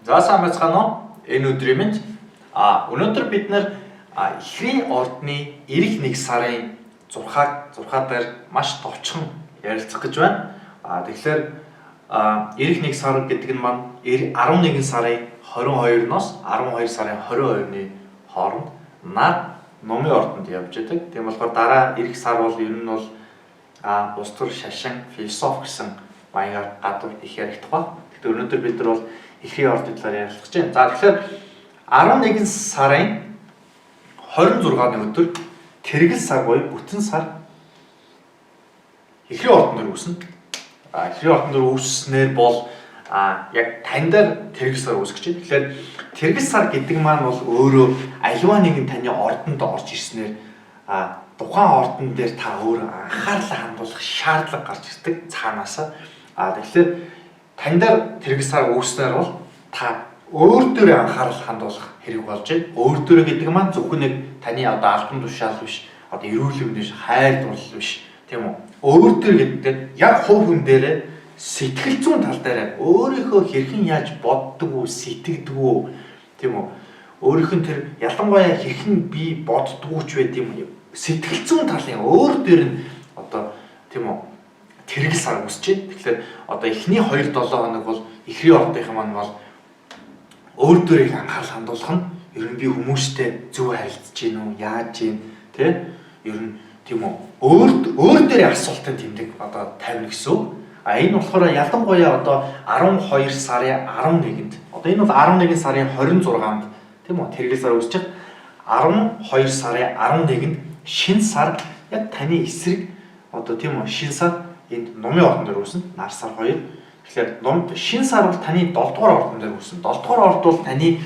За сайн байцгаана уу? Энэ өдрийн мэнд өнөөдөр бид нэр ихрийн ордны эх 1 сарын 6 дээр маш товчхон ярилцах гэж байна. Тэгэхээр эх 1 сар гэдэг нь маань 11 сарын 22-ноос 12 сарын 22-ны хооронд нар номын ордонд явж байдаг. Тийм болохоор дараа эх сар бол ер нь бол улс төр шашин философи гэсэн маягаар гадуур их яригдах ба. Гэхдээ өнөөдөр бид нар бол ихрийн ордын талаар ярилцах гэж байна. За тэгэхээр 11 сарын 26-ны өдөр тэргэл сар буюу бүтэн сар ихрийн ордон дээр үүснэ. Ихрийн ордон дээр үүснээр бол яг тань дээр тэргэл сар үүсгэж байна. Тэгэхээр тэргэл сар гэдэг маань бол өөрөө аливаа нэгэн таны ордонд орж ирснээр тухайн ордон дээр та өөр анхаарлаа хандуулах шаардлага гарч ирдэг цаанаасаа. Тэгэхээр тань дээр тэргэл сар үүснээр бол та өөр дөрөө анхаарал хандуулах хэрэг болж байна. Өөр дөрөө гэдэг маань зөвхөн нэг таны албан тушаал биш, эрүүл мэнд биш, хайр дурлал биш, тийм үү? Өөр дөрөө гэдэг яг хувь хүн дээрээ сэтгэл зүйн тал дээр өөрийнхөө хэрхэн яаж боддог уу, сэтгэдэг үү, тийм үү? Өөрийнх нь тэр ялангуяа хэрхэн би боддгоо ч байд юм. Сэтгэл зүйн талын өөр дээр нь тийм үү? Тэргэл сар үүсэж байна. Тэгэхээр эхний 2-7 хоног бол ихрийн ордынхан маань бол өөр дөрөө их анхаарал хандуулах нь ер нь би хүмүүстэй зөв харилцаж гин үү, яаж гин, тэ? Ер нь тийм үү? Өөр дөрөө асуултын тэмдэг тавина гэсэн үг. Энэ болохоор ялангуяа 12 сарын 11-нд. Энэ бол 11 сарын 26-нд тийм үү? Тэргэл сар үүсэж байна. 12 сарын 11-нд шинэ сар яг таны эсрэг тийм үү? Шинэ сар энд номын ордон дээр үүснэ. Нар сар 2. Тэгэхээр шинэ сар бол таны 7 дугаар ордон дээр үүснэ. 7 дугаар орд бол таны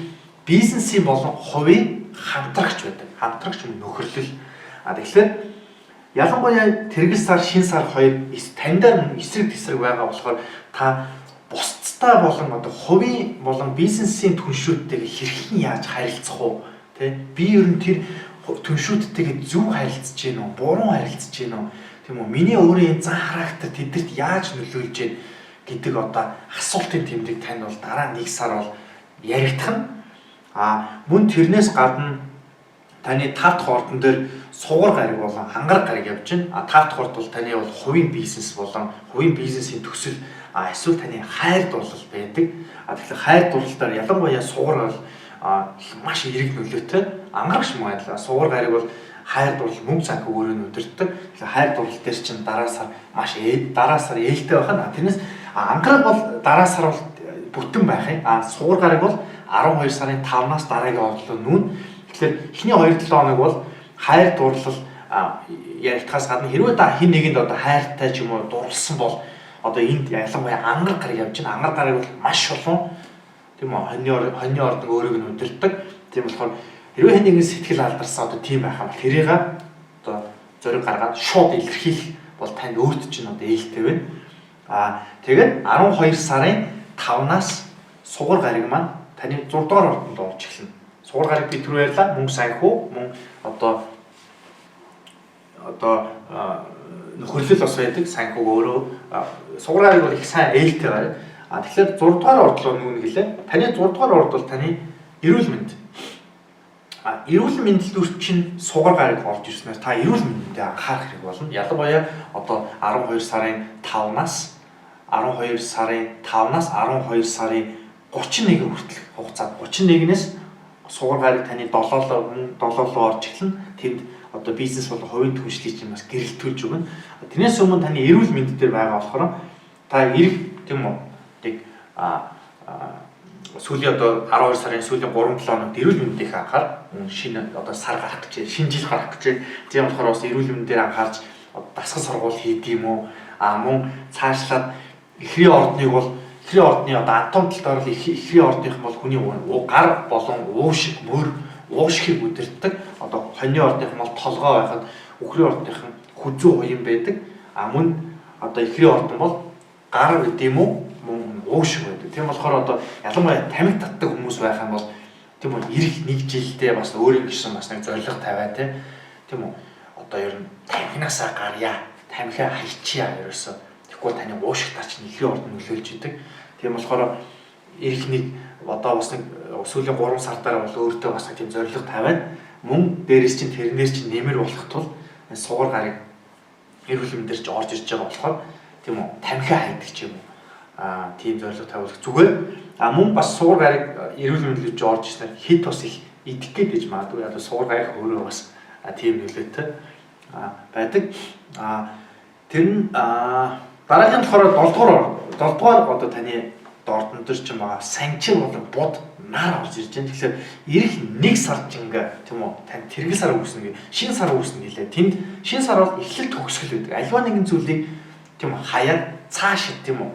бизнесийн болон хувийн хамтрагч байдаг. Хамтрагч нөхөрлөл. Тэгэхээр ялангуяа тэргэл сар, шинэ сар 2 тань дээр эсрэг тесрэг байгаа болохоор та бусдтай болон хувийн болон бизнесийн түншүүдтэйгээ хэрхэн яаж харилцах уу? Тэ? Би ер нь тэр түншүүдтэйгээ зөв харилцаж гин үү? Буруу харилцаж гин үү? Тийм үү? Миний өөрийн зан характер тэдэрт яаж нөлөөлж гин гэдэг асуултын тэмдэг тань бол дараа 1 сар бол яригдах нь. Мөн тэрнээс гадна таны 5 дахь ордон дээр сугар гариг болон хангар гариг явж байна. 5 дахь орд бол таны бол хувийн бизнес болон хувийн бизнесийн төсөл эсвэл таны хайр дурлал байдаг. Тэгэхээр хайр дурлалаар ялангуяа сугар бол маш эерэг нөлөөтэй. Ангарагч мөн адилхан. Сугар гариг бол хайр дурлал мөнгө санхүү өөрөөр өдөртдөг. Тэгэхээр хайр дурлал дээр чинь дараа сар маш дараа сар ээлтэй байна. Тэрнээс ангараг бол дараа сар бол бүтэн байх юм. Сугар гариг бол 12 сарын 5-наас дараагийн орлоо нүүн. Тэгэхээр эхний 2-7 хоног бол хайр дурлал яригдахаас гадна хэрвээ та хэн нэгэнд хайртай ч юм уу дурлсан бол энд ялангуяа ангараг гариг явж байна. Ангараг гариг бол маш олон тийм үү хоньны ордон өөрийг нь өдөртдөг. Тийм болохоор хэрвээ хэн нэгэн сэтгэл алдарсан тийм байх юм бол тэрийг зориг гаргаад шууд илэрхийлэх бол танд өөрт чинь ээлтэй байна. Тэгээд 12 сарын 5-наас сугар гариг маань таны 6 дугаар ордонд орж эхэлнэ. Сугар гариг би түрүү ярьлаа. Мөн санхүү, мөн нөхөрлөл бас байдаг. Санхүү өөрөө сугар гариг бол их сайн ээлтэй гариг. Тэгэхээр 6 дугаар орд руу нүүн гэлээ. Таны 6 дугаар орд бол таны эрүүл мэнд. Эрүүл мэндэлд чинь сугар гариг орж ирснээр та эрүүл мэндэд анхаарах хэрэг болно. Ялангуяа 12 сарын 5-наас 12 сарын 31 хүртэл хугацаанд 31-ээс сугар гариг таны 7 руу орж эхэлнэ. Тэнд бизнес болон хувийн түншлийг чинь бас гэрэлтүүлж өгнө. Тэрнээс өмнө таны эрүүл мэнд дээр байгаа болохоор та эрэг тийм үү? Сүүлийн 12 сарын сүүлийн 3-7 хоногт эрүүл мэндийг анхаар шинэ сар гарах гэж, шинэ жил гарах гэж. Тийм болохоор бас эрүүл мэнд дээр анхаарч дасгал сургууль хийдэг юм уу? Мөн цаашлаад ихрийн ордныг бол ихрийн ордны атом талаар л ихрийн ордынх бол хүний гар болон уушиг мөр уушгийг үдирддэг. Хоньны ордынх бол толгой байхад үхрийн ордынх нь хүзүү хуян байдаг. Мөн ихрийн ордон бол гар гэдэг юм уу? Мөн уушиг байдаг. Тийм болохоор ялангуяа тамхи татдаг хүмүүс байх юм бол тийм үү ирэх 1 жилдээ бас өөрийн гişсэн бас нэг зорилго тавиа тийм үү ер нь тамхинасаа гарья, тамхиа хайчия ерөөсөө. Тэгэхгүй таны уушигтаа чинь ихрийн ордон нөлөөлж идэг. Тийм болохоор ирэх нэг одоо бас нэг сүүлийн 3 сар дараа бол өөртөө бас тийм зорилго тавиад мөн дээрээс чинь тэрнээс чинь нэмэр болох тул сугар гарыг эрүүл мэндээр ч орж ирж байгаа болохоор тийм үү тамхиа хайдаг ч юм уу тийм зорилго тавиулах зүгээр мөн бас сугар гарыг эрүүл мэндээр орж ирснээр хэд бас их идэх гэж магадгүй одоо сугар гарыг өөрөө бас тийм нөлөөтэй байдаг тэр нь дараагийн болохоор 7 дугаар одоо таны дордон төр ч юм байгаа санчир болон бод нар орж ирж байна. Тэгэхээр ирэх 1 сар чингээ тийм үү тань тэргэл сар үүснэ гэ шинэ сар үүснэ гэлээ. Тэнд шинэ сар бол эхлэл төгсгөл байдаг. Альва нэгэн зүйлийг тийм үү хаяад цааш тийм үү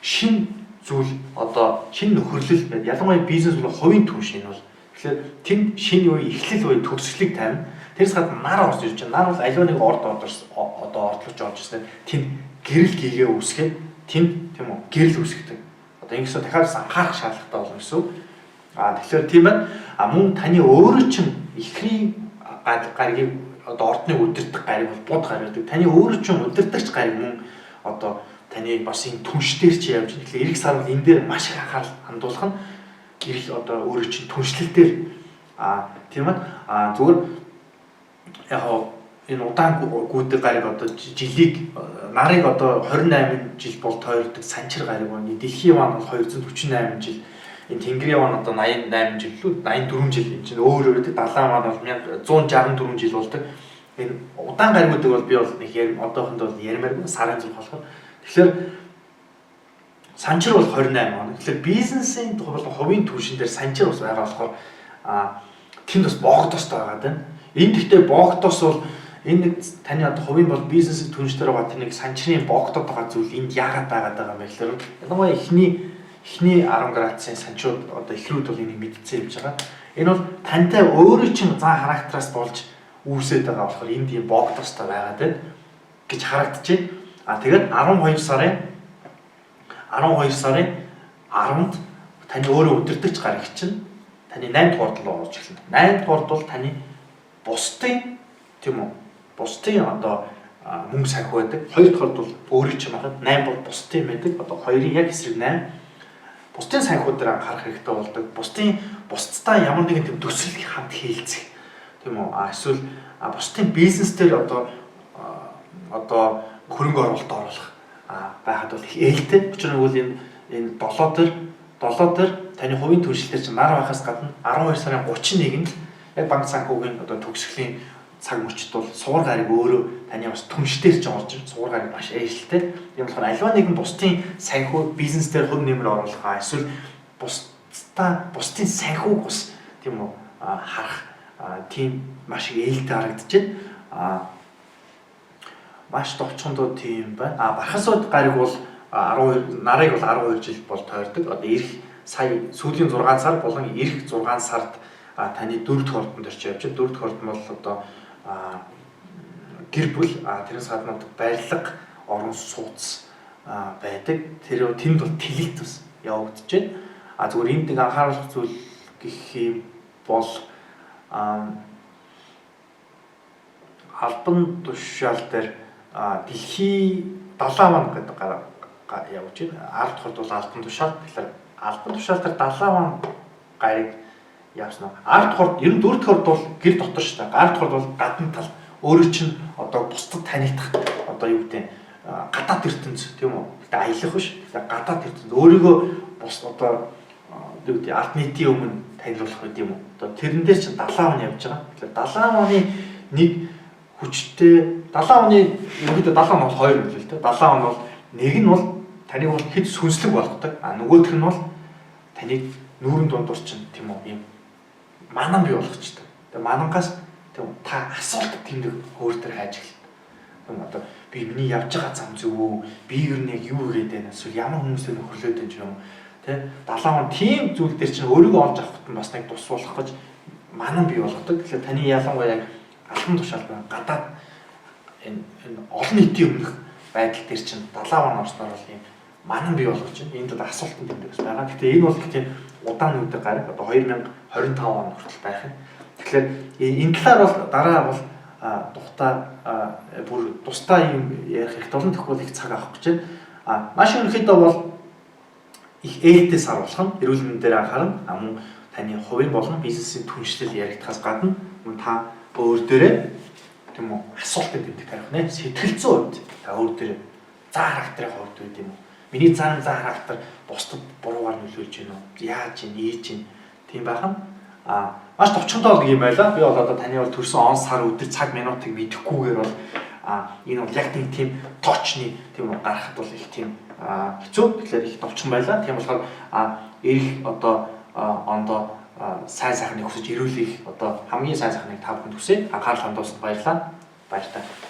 шинэ зүйл одоо шинэ нөхөрлөл байд. Ялангуяа бизнес бол хувийн түн шинэ бол тэгэхээр тэнд шинэ үе эхлэл үе төгсгөлийг тавина. Тэрс гадна нар орж ирж байна. Нар бол альва нэг одоо ордлож орж ирсэн. Тэнд гэрэл гээгээ үүсгээд тэнд тийм үү гэрэл үүсгдэг. Одоо ингэсэн дахиад анхаарах шаардлагатай болно гэсэн. Тэгэхээр тийм байна. Мөн таны өөрөө чинь ихрийн гаригийг одоо ордныг удирдах гариг бол бод гариг гэдэг. Таны өөрөө чинь удирдахч гариг мөн одоо таны бас энэ түншлэлээр чи явж байгаа. Тэгэхээр эх сар бол энэ дээр маш их анхаарал хандуулах нь ирэх одоо өөрөө чинь түншлэл дээр тийм байна. Зүгээр яг энэ удаан гүйдэг гариг одоо жилиг нарыг одоо 28 жил бол тойрдог санчир гариг байна. Дэлхийн ван бол 248 жил. Энэ Тэнгэрийн ван одоо 88 жил лүү 84 жил энэ чинь өөр өөр далайн ван бол 164 жил болдог. Энэ удаан гаригуудыг бол би бол нэг одоохондоо бол ярмаар сарын зүг болохоор. Тэгэхээр санчир бол 28 он. Тэгэхээр бизнесийн хувийн түвшин дээр санчир бас байгаа болохоор тэнд бас богдостой байгаа даа. Энэ гэхдээ богдос бол энэ нэг таны одоо хувийн бол бизнесийн түншлэр байгаа тэр нэг санчрын богдод байгаа зүйл энд яагаад байгаа юм бэ гэхээр ялангуяа эхний 10 градусын санчууд одоо эхрүүд бол энийг мэдцэн явж байгаа. Энэ бол тантай өөрөө чинь зан характераас болж үүсээд байгаа болохоор энд ийм богдостой байгаад байна гэж харагдчихэв. Тэгээд 12 сарын 10-нд таны өөрөө удирдахч гараг чинь таны 8 дугаар руу орж эхэлнэ. 8 дугаард бол таны бусдын тийм үү? Бусдын одоо мөнгө санхүү байдаг. 2 дугаард бол өөрөө чинь байхад 8 бол бусдын байдаг. Одоо 2-ын яг эсрэг 8 бусдын санхүү дээр анхаарах хэрэгтэй болдог. Бусдтай ямар нэгэн тийм төсөл хамт хийлцэх. Тийм үү? Эсвэл бусдын бизнес дээр одоо хөрөнгө оруулалт оруулах байхад бол их ээлтэй. Учир нь бол энэ 7 дээр таны хувийн түншлэлээр чинь нар байхаас гадна 12 сарын 31-нд яг банк санхүүгийн одоо төгсгөлийн цаг мөчид бол сугар гариг өөрөө таны бас түншлэлээр чинь орж ирж сугар гариг маш ээлжтэй. Юм болохоор альва нэгэн бусдын санхүү бизнес дээр хувь нэмэр оруулах эсвэл бусдын санхүүг бас тийм үү харах тийм маш их ээлтэй харагдаж байна. Маш товчхондоо тийм байна. Бархасууд гариг бол 12 нарыг бол 12 жил бол тойрдог. Одоо ирэх сая сүүлийн 6 сар болон ирэх 6 сард таны 4 дахь ордонд орч явж байна. 4 дахь ордон бол одоо гэр бүл тэрнээс гадна барилга, орон сууц байдаг. Тэнд бол тэлэлт бас явагдаж байна. Зүгээр энд нэг анхааруулах зүйл гэх юм бол албан тушаал дээр дэлхийн 70 ван гэдэг явж байна. 10 дахь орд бол албан тушаал. Тэгэхээр албан тушаал дээр 70 ван гариг явсан. 10 дахь орд, 94 дахь орд бол гэр дотор шүү дээ. 10 дахь орд бол гадна тал. Өөрөө чинь одоо бусдад танигдах одоо юу гэдэг гадаад ертөнц тийм үү? Гэтэ аялах биш. Гадаад ертөнц өөрийгөө бус одоо юу гэдэг ард нийтийн өмнө танилцуулах гэдэг юм уу? Одоо тэрэн дээр чинь 70 он явж байгаа. Тэгэхээр 70 оны нэг хүчтэй 70 оны ерөнхийдөө 70 он бол 2 юм л дээ. 70 он бол нэг нь бол таныг бол хэд сүнслэг болгодог. Нөгөөх нь бол таныг нүүрэн дундуур чинь тийм үү? Ийм манан бий болгочтой. Тэгээ манангаас тийм та асуулт тэмдэг өөр төр хайж эхэлнэ. Тийм одоо би миний явж байгаа зам зөв үү? Би ер нь яг юу хийгээд байна? Эсвэл ямар хүмүүстэй нөхөрлөөд байна ч юм уу? Тэ 70 он тийм зүйл дээр чинь өөрийгөө олж авахт нь бас нэг тус болох гэж манан бий болгодог. Тэгэхээр таны ялангуяа яг албан тушаал байна. Гадаад энэ олон нийтийн өмнөх байдал дээр чинь 70 он орсноор бол юм манан бий болгож байна. Энд бол асуултанд тэмдэг бас байгаа. Гэхдээ энэ бол тийм удаан үеийн гариг одоо 2025 он хүртэл байх юм. Тэгэхээр энэ талаар бол дараа бол бүр тусдаа юм ярих хэрэгтэй болно. Тэгвэл их цаг авах гэж байна. Маш ерөнхийдөө бол их ээлтэй сар болох нь эрүүл мэндийн дээр анхаарна. Мөн таны хувийн болон бизнесийн түншлэл яригдахаас гадна мөн та өөр дээрээ тийм үү асуултыг тэмдэг тарих нэ сэтгэл зүйн үед та өөр дээрээ заа характерын хувьд үед юм уу? Миний заа характер бусдад буруугаар нөлөөлж байна уу? Яаж ийн, ийж ийн тийм байх нь маш товчхонтой нэг юм байла. Би бол одоо таны бол төрсөн он сар өдөр цаг минутыг мэдэхгүйгээр бол энэ бол яг нэг тийм точны тийм үү гарахад бол их тийм хэцүү. Тэгэхээр их товчхон байла. Тийм болохоор ирэх одоо ондоо сайн сайхныг хүсэж ирүүлэх одоо хамгийн сайн сайхныг та бүхэнд хүсье. Анхаарал хандуулсанд баярлалаа. Баярлалаа.